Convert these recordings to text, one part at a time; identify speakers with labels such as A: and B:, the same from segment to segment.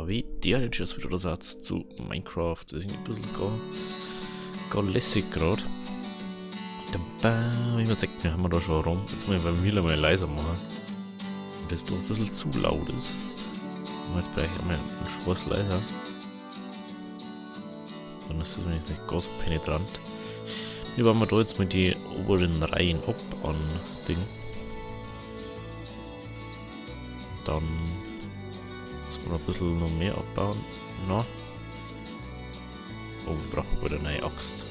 A: Wie der jetzt schon wieder der Satz zu Minecraft. Das ist ein bisschen gar lässig gerade. Wie man sagt, wir haben da schon rum. Jetzt muss ich beim Miller mal leiser machen. Und das doch ein bisschen zu laut ist. Und jetzt brauche ich einmal einen Schwarz leiser. Dann ist das nicht ganz so penetrant. Hier wollen wir da jetzt mal die oberen Reihen abbauen. Ding. Dann muss man ein bisschen noch mehr abbauen. Na. Oh, wir brauchen wieder eine neue Axt.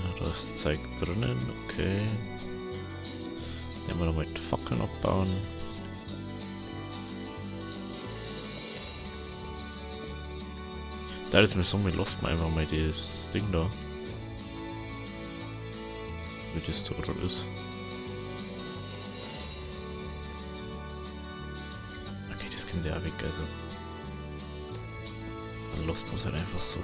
A: Ja, da ist Zeug drinnen, okay. Nehmen wir nochmal die Fackeln abbauen. Da ist mir so, mir lasst man einfach mal das Ding da. Wie das da gerade ist. Okay, das kann der auch weg, also. Dann lasst man es halt einfach so.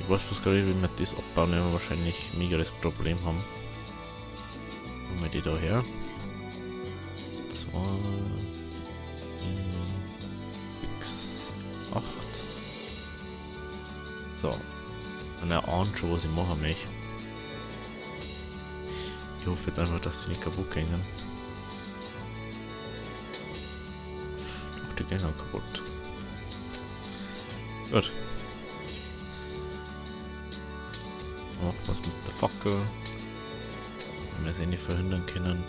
A: Ich weiß bloß gar nicht, wie wir das abbauen, wenn wir wahrscheinlich mega das Problem haben. Machen wir die da her. 2 x 8. So. Und er ahnt schon, was ich machen möchte. Ich hoffe jetzt einfach, dass sie nicht kaputt gehen. Doch, die gehen auch kaputt. Gut. Oh, was mit der Fackel. Wenn wir es eh nicht verhindern können.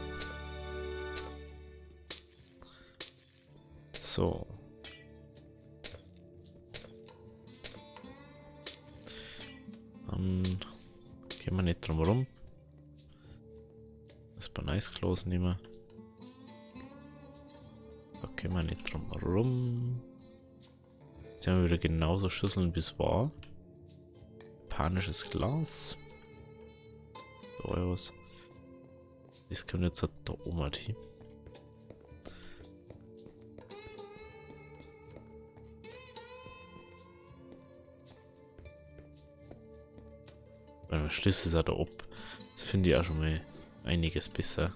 A: So. Dann gehen wir nicht drum rum. Das bei Nice Close nehmen. Da gehen wir nicht drum rum. Jetzt haben wir wieder genauso Schüsseln wie es war. Panisches Glas. So was. Das können wir jetzt da oben hin. Weil man schließt es auch da ab. Das finde ich auch schon mal einiges besser.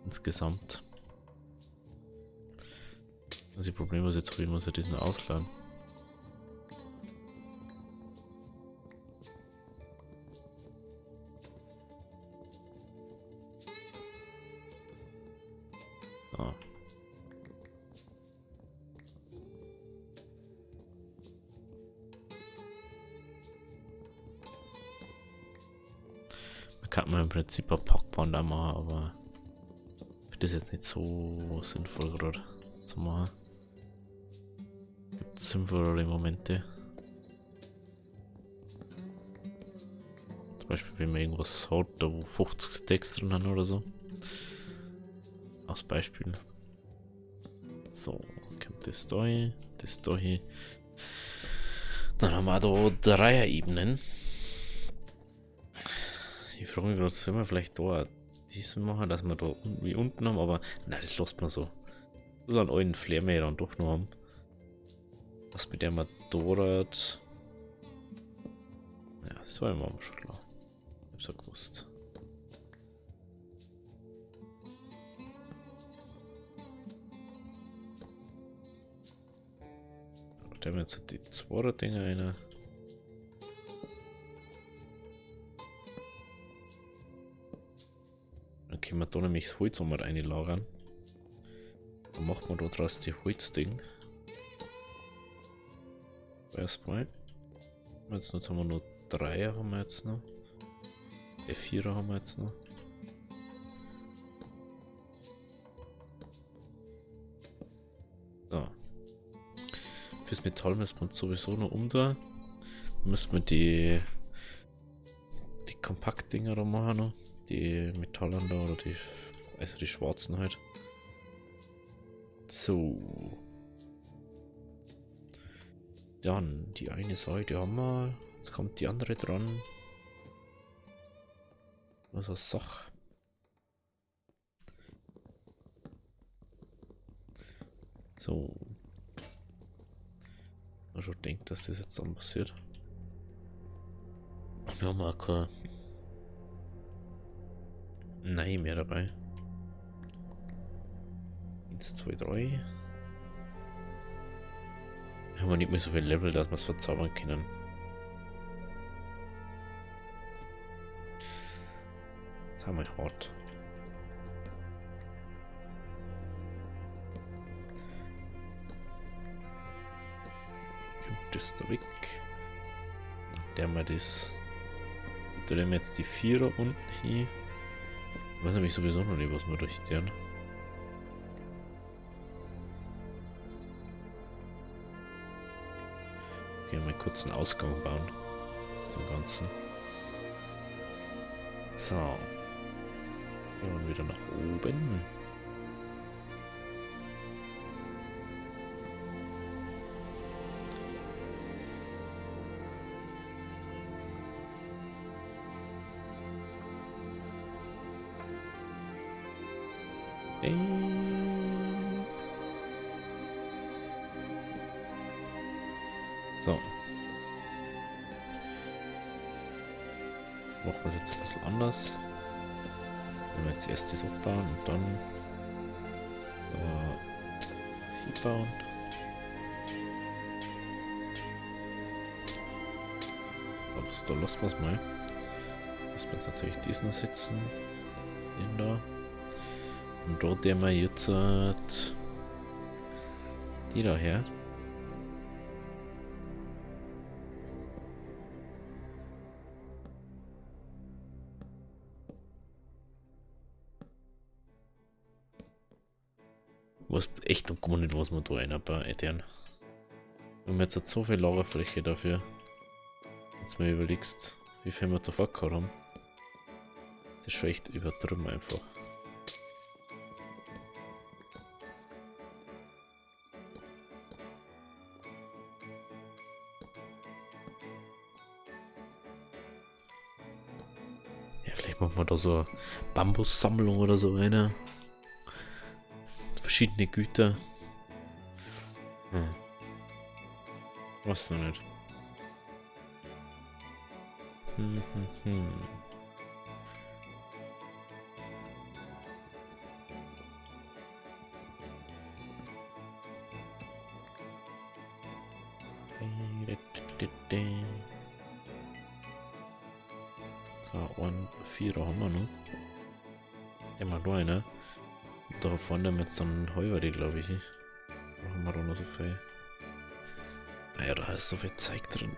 A: Insgesamt. Also das Problem, was jetzt habe, ich muss ja das nur ausladen. So. Kann man im Prinzip ein Packband da machen, aber ich finde das jetzt nicht so sinnvoll gerade zu machen. Gibt es sinnvollere Momente. Zum Beispiel, wenn man irgendwas hat, da wo 50 Stacks drin haben oder so. Als Beispiel. So, kommt das da hin, das da hin. Dann haben wir da Dreier-Ebenen. Ich frage mich gerade, sollen wir vielleicht da diesen machen, dass wir da wie unten haben, aber nein, das lässt man so. So einen alten Flair mehr dann doch noch haben. Was mit der man dort. Ja, das war immer schon klar. Ich hab's ja gewusst. Da haben wir jetzt die 2er Dinger rein. Dann können wir da nämlich das Holz einmal reinlagern. Dann macht man da draus die Holzding. Erstmal. Jetzt haben wir noch 3er haben wir jetzt noch. 4er haben wir jetzt noch. So. Fürs Metall müssen wir sowieso noch umdrehen. Müssen wir die Kompaktdinger da machen noch. Die Metallen da oder die schwarzen halt. So. Dann die eine Seite haben wir. Jetzt kommt die andere dran. Was ist Sache? So. Ich schon denkt, dass das jetzt dann passiert. Wir haben auch kein Nein mehr dabei. 1, 2, 3. Haben wir nicht mehr so viel Level, dass wir es verzaubern können. Das haben wir hart. Kommt das da weg? Der mal das. Da nehmen wir jetzt die 4er unten hin. Ich weiß nämlich sowieso noch nicht, was wir durch deren. Okay, mal kurz einen Ausgang bauen. Zum Ganzen. So. Gehen wir wieder nach oben. So. Machen wir es jetzt ein bisschen anders. Wenn wir jetzt erst das abbauen und dann hier bauen. Aber da lassen wir es mal. Lassen wir jetzt natürlich diesen sitzen. Den da. Und da der wir jetzt die da her. Was echt noch gar nicht, was wir da einarbeiten. Wir haben jetzt so viel Lagerfläche dafür. Jetzt mal überlegst, wie viel wir da vorgehabt haben. Das ist schon echt übertrieben einfach. Ja, vielleicht machen wir da so eine Bambussammlung oder so eine. Verschiedene Güter. Was noch nicht. So, und 4 haben wir noch. Immer da einer. Da vorne haben wir jetzt dann Heuwerde, glaube ich. Da haben wir da noch so viel. Naja, da ist so viel Zeug drin.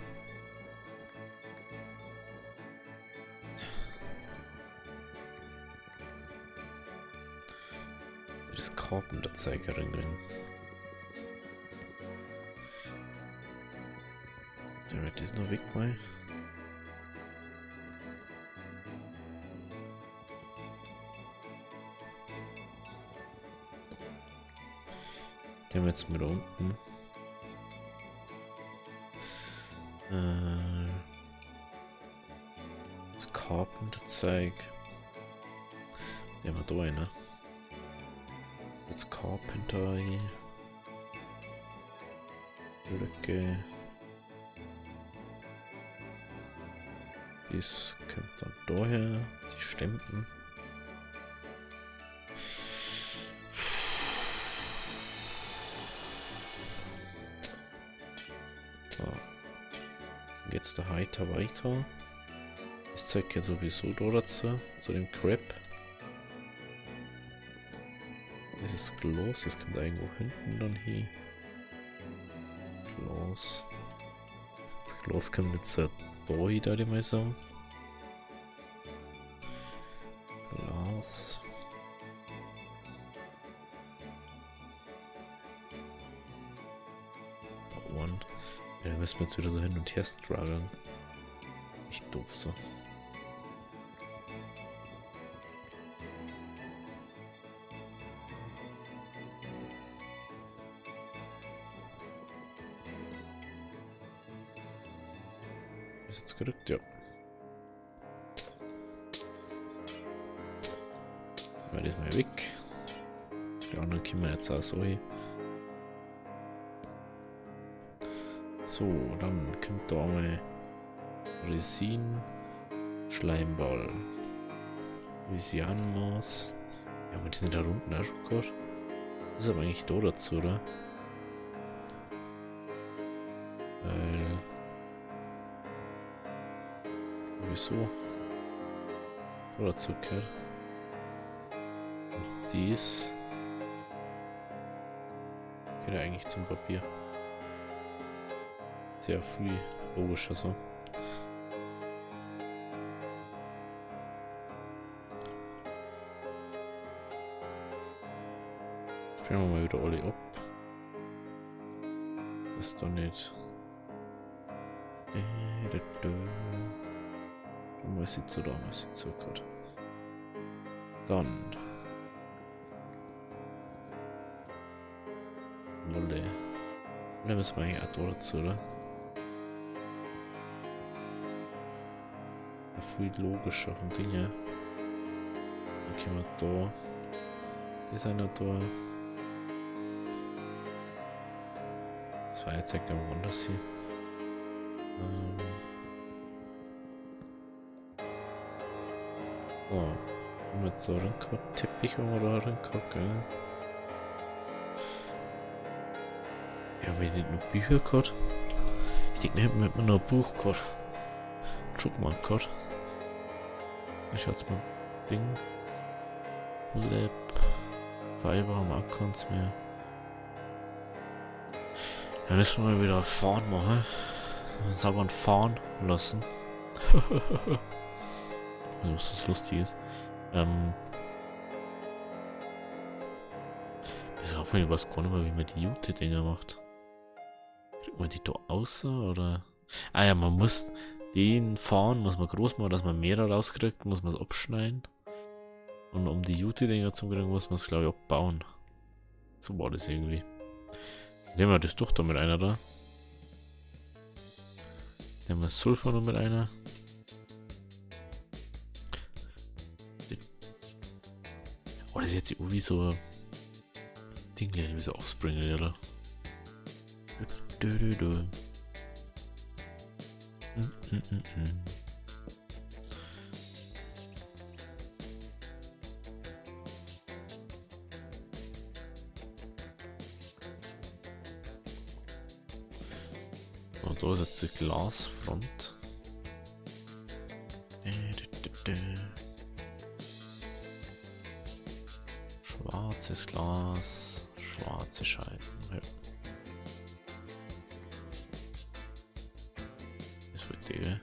A: Das Carpenter-Zeug drin. Dann wird das noch weg mal. Den haben wir jetzt mit unten. Das Carpenter-Zeug. Den haben wir da eine. Das Carpenter. Blöcke. Das kommt dann daher. Die Stempen. Jetzt der Heiter weiter. Das zeigt ja sowieso da dazu, zu dem Crab. Dieses Glas, das kommt irgendwo hinten dann hin. Glas. Das Glas kommt jetzt da hin, da ich mal sagen. Glas. Da oben. Ja, da müssen wir jetzt wieder so hin und her strugglen. Echt doof so. Ist jetzt gerückt, ja. Weil das mal weg. Die anderen können wir jetzt auch so hin. So, dann kommt da einmal Resin, Schleimball, Louisianenmaß. Ja, aber die sind da unten auch schon gehabt. Ist aber eigentlich da dazu, oder? Weil... Wieso? Da dazu gehört. Und dies... Gehört ja eigentlich zum Papier. Sehr viel logischer so. Schauen wir mal wieder alle ab. Das ist doch nicht. Mal sieht so da, mal sieht so gerade. Dann. Wolle. Wolle müssen wir eigentlich auch da dazu, oder? Ja, viel logischer vom Ding her. Dann können wir da. Die sind noch da. Das Feuer zeigt aber woanders hier. Oh, haben wir jetzt so einen gehabt? Teppich haben wir da einen gehabt, gell? Ja, haben wir nicht nur Bücher gehabt? Ich denke, wir hätten noch ein Buch gehabt. Guck mal gehabt. Ich schaut's mal. Ding. Lab. Fiber haben wir auch keins mehr. Ja, müssen wir mal wieder fahren machen. Uns aber fahren lassen. Also, was das lustig ist. Ich weiß gar nicht mehr, wie man die Jute-Dinger macht. Kriegt man die da außer oder? Ah ja, man muss den fahren, muss man groß machen, dass man mehr rauskriegt, muss man es abschneiden. Und um die Jute-Dinger zu kriegen, muss man es glaube ich abbauen. So war das irgendwie. Nehmen wir das doch da mit einer da. Nehmen wir Sulfur noch mit einer. Oh, das ist jetzt irgendwie so Ding, wie so Offspring, oder? Und da ist jetzt die Glasfront. Schwarzes Glas, schwarze Scheiben. Ja. Das wird die.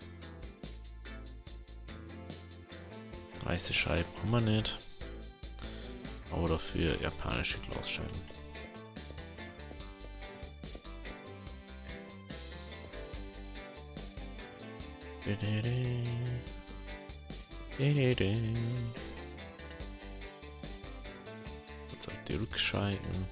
A: Weiße Scheiben haben wir nicht. Aber dafür japanische Glasscheiben. Jetzt auch die Rückscheiben.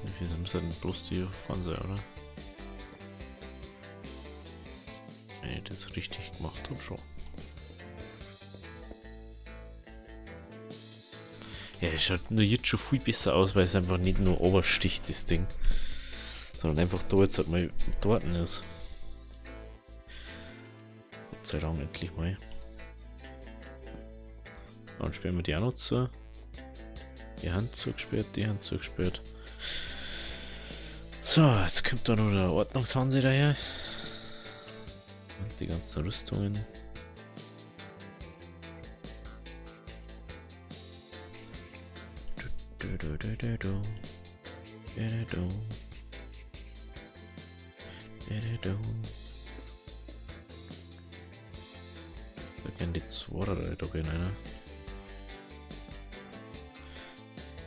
A: Wie viel sind denn bloß die Fernseher, oder? Wenn ich das richtig gemacht habe, schon. Ja, das schaut nur jetzt schon viel besser aus, weil es einfach nicht nur obersticht, das Ding. Sondern einfach da jetzt halt mal dort ist. Gott sei Dank endlich mal. Dann sperren wir die auch noch zu. Die Hand zugesperrt, die Hand zugesperrt. So, jetzt kommt da noch der Ordnungsfernseher daher. Und die ganzen Rüstungen. Da gehen die zwei da gehen einer.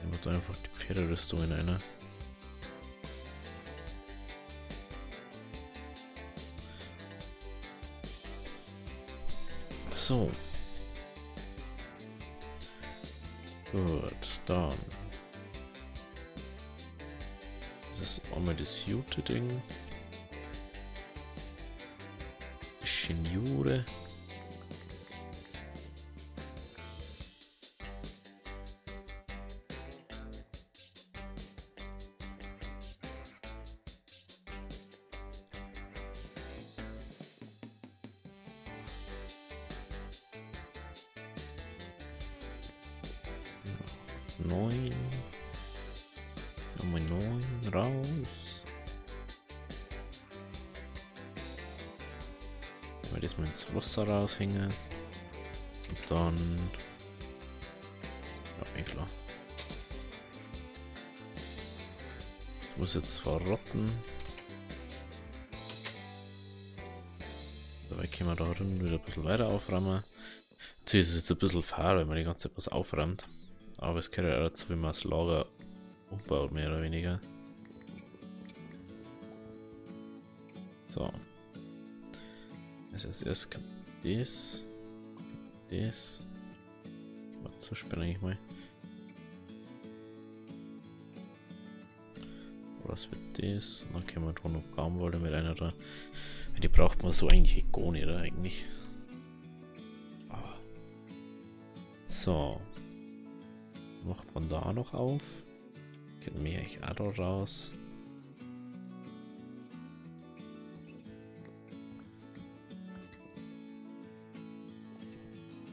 A: Nehmen wir da einfach die Pferderüstung in einer. So. Gut, dann. Das ist einmal das Jute-Ding. Signore. 9. Nochmal 9 raus. Weil das mal ins Wasser raushängen. Und dann. Ja, eh klar. Ich muss jetzt verrotten. Dabei können wir da drin wieder ein bisschen weiter aufräumen. Natürlich ist es jetzt ein bisschen fair, wenn man die ganze Zeit was aufräumt. Aber es gehört ja dazu, wie man das Lager umbaut, mehr oder weniger. So. Also als erstes kommt das. Das. Mal zusperren eigentlich mal. Was wird das? Dann können wir da noch Baumwolle mit einer da. Die braucht man so eigentlich gar nicht, oder eigentlich. Aber. So. Macht man da noch auf. Geht mir eigentlich auch da raus.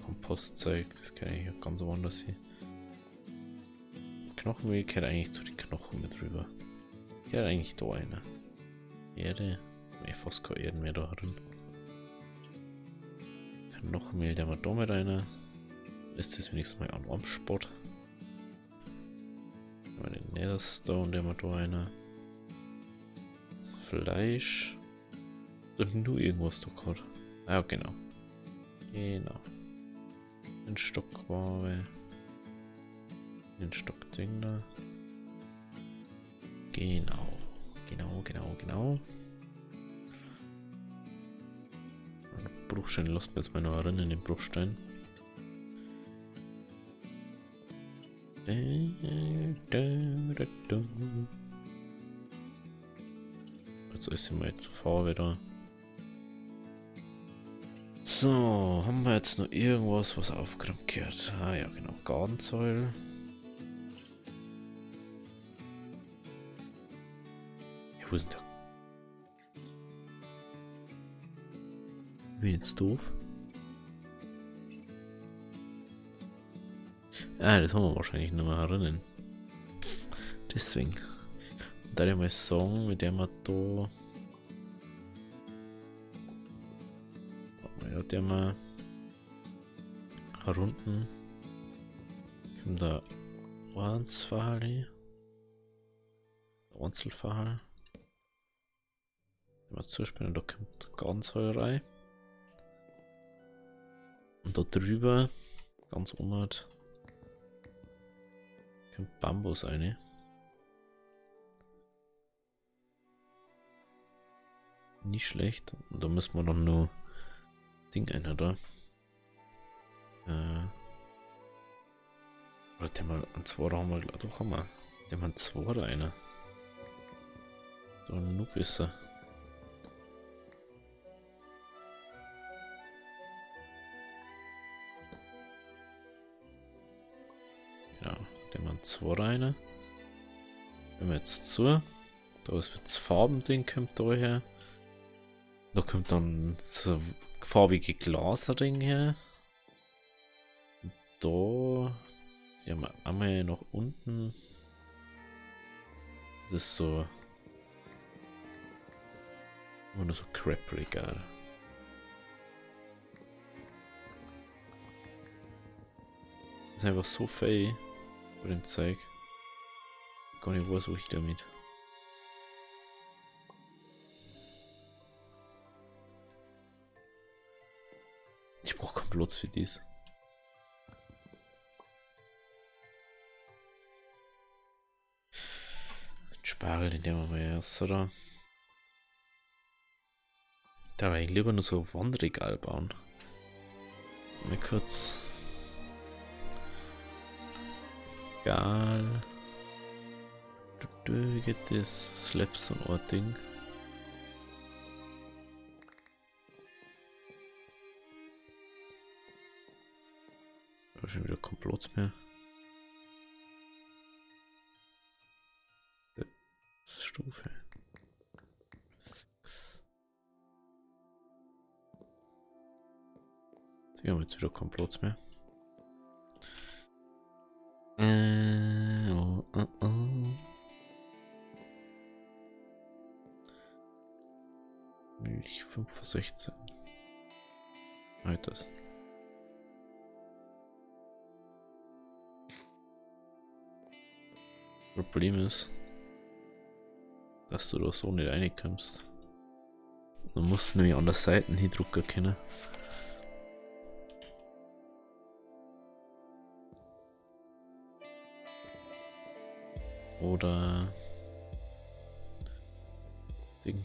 A: Kompostzeug, das kann ich auch ganz woanders hin. Knochenmehl gehört eigentlich zu den Knochen mit rüber. Gehört eigentlich da einer. Erde. Ich fast keine Erden mehr da drin. Knochenmehl, der wir da mit rein. Ist das wenigstens mal an einem Spot. Den Netherstone, der wir da rein. Fleisch. Und nur irgendwas da gerade. Ah, genau. Genau. Ein Stockware. Ein Stockding da. Genau. Genau. Bruchstein, lasst mir jetzt mal noch erinnern, den Bruchstein. Jetzt ist sie mal zu fahr wieder. So, haben wir jetzt noch irgendwas, was aufgeräumt gehört? Ah ja, genau, Gartensäule. Ja, wo ist denn der? Wie jetzt doof? Ah, das haben wir wahrscheinlich nicht mehr erinnern. Deswegen. Da ich mal sagen, mit dem wir da. Ja, der mal herunten. Kommt da Einzelfahal. Einzelfahal. Mal zuspielen, da kommt Gartensäure. Und da drüber, ganz oben, kommt Bambus rein. Nicht schlecht. Und da müssen wir dann nur Ding einer da. Oder der mal an 2 haben wir, doch haben wir. Der mal 2 da einer. Da nur besser. Genau, der mal 2 da einer. Wenn wir jetzt zu. Da ist das Farbending kommt da her. Da kommt dann das farbige Glasring her. Da. Die haben wir einmal nach unten. Das ist so. Immer nur so Crap-Regal. Das ist einfach so fähig bei dem Zeug. Gar nicht weiß, wo ich damit. Ich brauche keinen Platz für dies. Spargel, den nehmen wir mal erst, oder? Da will ich lieber nur so ein Wandregal bauen. Mal kurz. Egal. Wie geht das? Slaps und ein Ding. Da ist schon wieder kein Platz mehr. Stufe. Wir haben jetzt wieder keinen Platz mehr. Kupfer 16. Halt das. Problem ist, dass du da so nicht reinkommst. Du musst nämlich an der Seite den Drucker kennen. Oder Ding.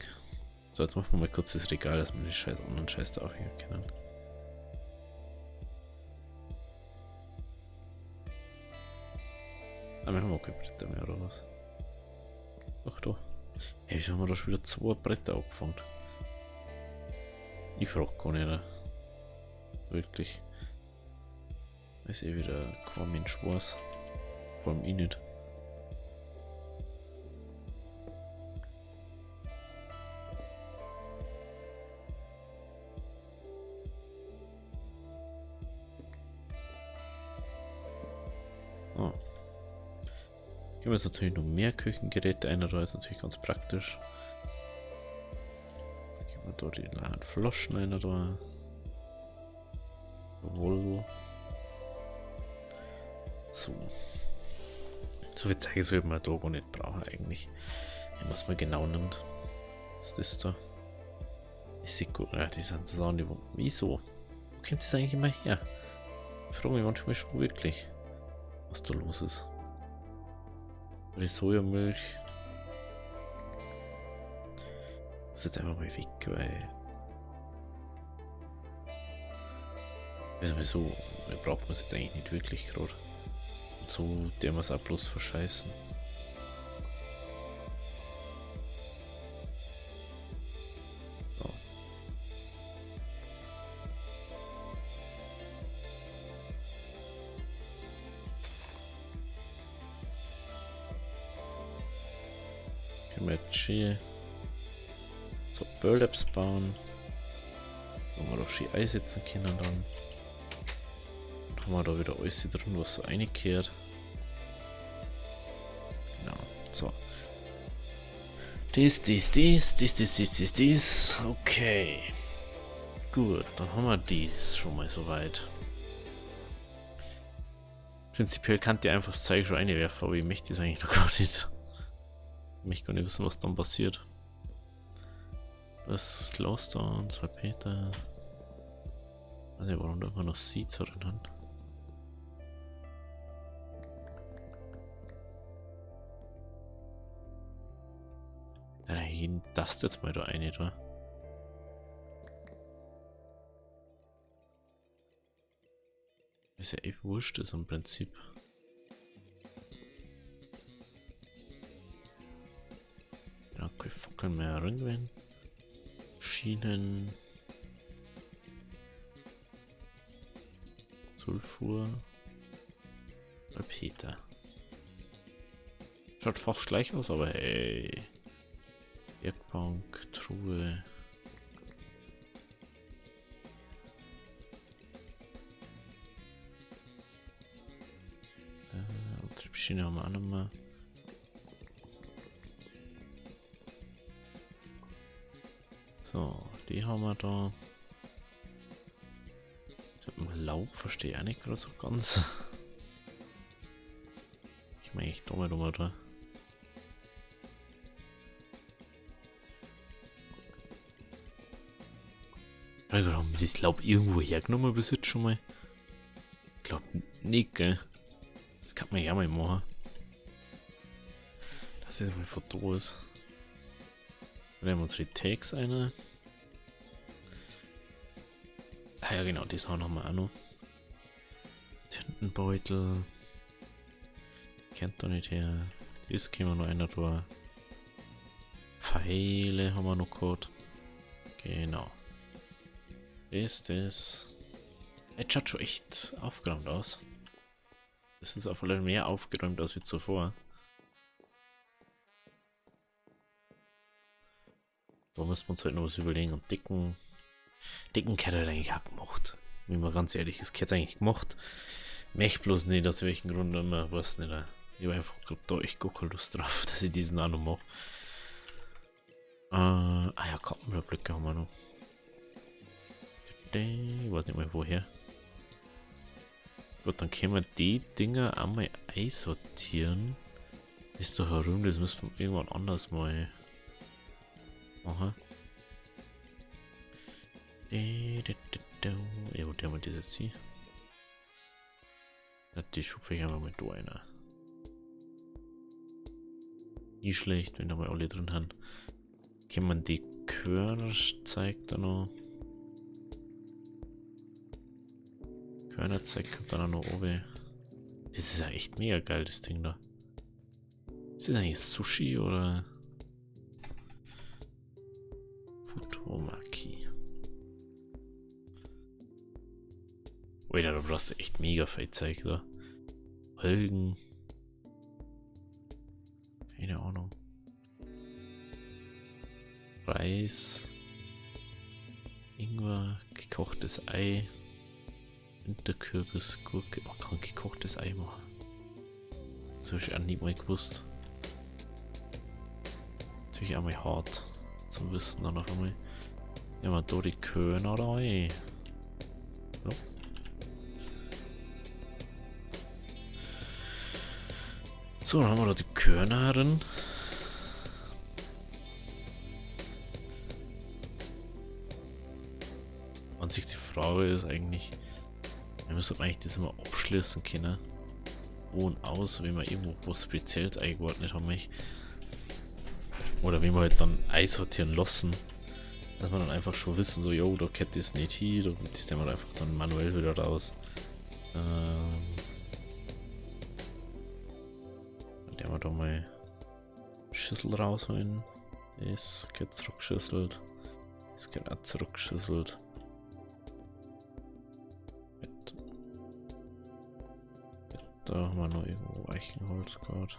A: So, jetzt machen wir mal kurz das Regal, dass wir die Scheiß anderen Scheiß da aufhängen können. Ah, wir haben auch keine Bretter mehr, oder was? Ach da. Hey, wieso haben wir da schon wieder 2 Bretter abgefangen? Ich frag gar nicht. Wirklich. Weiß eh wieder kein Mensch was. Vor allem ich nicht. Oh. Hier haben wir jetzt natürlich noch mehr Küchengeräte. Einer da ist natürlich ganz praktisch. Gehen wir da die leeren Flaschen einer da. Volvo. So. So viel Zeug sollte man da gar nicht brauchen eigentlich. Wenn man es mal genau nimmt. Was ist das da? Ich sehe gut. Ja, die sind so an die. Wieso? Wo kommt das eigentlich immer her? Ich frage mich manchmal schon wirklich, was da los ist. Die Sojamilch. Muss jetzt einfach mal weg, weil. Also wieso? Wir brauchen es jetzt eigentlich nicht wirklich gerade. So, der muss auch bloß verscheißen. So. Können wir jetzt schön so Burlaps bauen, wo wir doch schön einsetzen können dann. Haben wir da wieder alles drin, was so reingekehrt. Genau, so. Dies. Okay. Gut, dann haben wir dies schon mal soweit. Prinzipiell kann die einfach das Zeug schon reinwerfen, aber ich möchte das eigentlich noch gar nicht. Ich möchte gar nicht wissen, was dann passiert. Das ist los da und 2 Peter. Also warum da immer noch Seeds drin haben. Dann das jetzt mal da eine da. Ist ja echt wurscht, ist im Prinzip. Ja, keine Fackeln mehr reingehen. Schienen. Sulfur. Peter. Schaut fast gleich aus, aber hey. Werkbank, Truhe. Antriebsschiene haben wir auch noch mal. So, die haben wir da. Laub verstehe ich auch nicht gerade so ganz. Ich meine, ich dumme da. Haben wir das Laub irgendwo hergenommen bis jetzt schon mal? Ich glaube nicht, gell? Das kann man ja mal machen. Das ist mal von da ist. Dann haben wir unsere Tags eine. Ah ja genau, das haben wir auch noch. Tintenbeutel. Kennt doch nicht her. Das können wir noch einer da. Pfeile haben wir noch gehabt. Genau. Ist das. Jetzt schaut schon echt aufgeräumt aus. Es ist auf jeden Fall mehr aufgeräumt als wie zuvor. Da müssen wir uns halt noch was überlegen. Und Dicken hätte er eigentlich auch gemacht. Wenn man ganz ehrlich ist, hätte es eigentlich gemacht. Möchte bloß nicht, aus welchen Grund immer, weiß nicht. Ich habe einfach da echt gar keine Lust drauf, dass ich diesen auch noch mache. Ah ja, Kartenüberblöcke haben wir noch. Ich weiß nicht mal woher. Gut, dann können wir die Dinger einmal einsortieren. Ist doch herum, das müssen wir irgendwann anders mal machen. Ja, wo haben wir das jetzt hier? Die Schubfächer haben wir mit da einer. Nicht schlecht, wenn da mal alle drin haben. Können wir die Körner zeigt da noch. Körner zeigt kommt dann auch noch oben. Das ist ja echt mega geil, das Ding da. Ist das eigentlich Sushi oder Futomaki? Alter, da brauchst du echt mega viel Zeug da. Algen. Keine Ahnung. Reis. Ingwer. Gekochtes Ei. Winterkürbis. Gurke. Man kann gekochtes Ei machen. Das habe ich auch nie mal gewusst. Natürlich einmal hart zum Wissen dann noch einmal. Ja, wir da die Körner rein. So. So, dann haben wir da die Körner drin. An sich die Frage ist eigentlich, wir müssen eigentlich das immer abschließen können. Und aus, wenn wir irgendwo was Spezielles eingeordnet haben. Oder wenn wir halt dann einsortieren lassen, dass wir dann einfach schon wissen, so, jo, da geht das nicht hier, da das nehmen wir einfach dann manuell wieder raus. Dann werden wir da mal Schüssel rausholen. Das geht zurückgeschüsselt. Das geht auch zurückgeschüsselt. Da haben wir noch irgendwo Eichenholz gerade.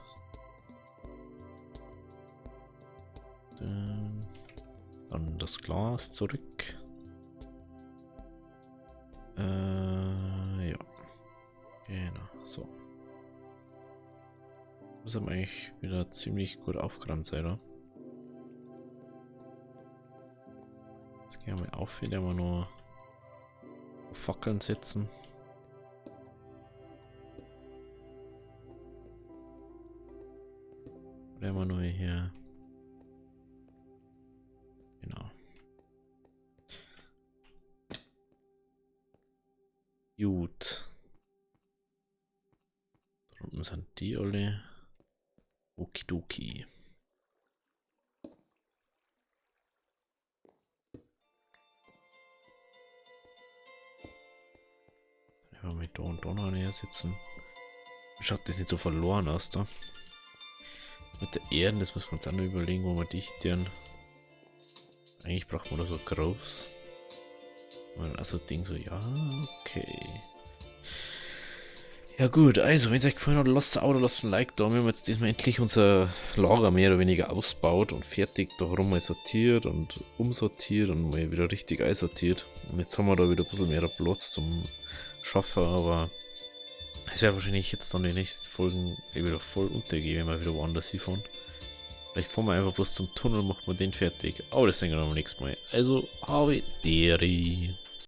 A: Dann das Glas zurück. Ja. Genau, so. Das haben eigentlich wieder ziemlich gut aufgeräumt sein, oder? Jetzt gehen wir auf, wieder mal nur Fackeln setzen. Oder immer nur hier. Genau. Gut. Da unten sind die alle. Okidoki. Wenn wir mit da und da noch näher sitzen. Schaut das nicht so verloren aus da. Mit der Erden, das muss man uns auch noch überlegen, wo wir dichten. Eigentlich braucht man da so groß. Und also Ding so, ja, okay. Ja gut, also wenn es euch gefallen hat, lasst ein Abo, lasst ein Like da. Wir haben jetzt diesmal endlich unser Lager mehr oder weniger ausgebaut und fertig darum mal sortiert und umsortiert und mal wieder richtig einsortiert. Und jetzt haben wir da wieder ein bisschen mehr Platz zum Schaffen, aber es wird wahrscheinlich jetzt dann die nächsten Folgen wieder voll untergehen, wenn wir wieder woanders hinfahren. Vielleicht fahren wir einfach bloß zum Tunnel und machen wir den fertig. Aber das sehen wir dann beim nächsten Mal. Also, habe Deri.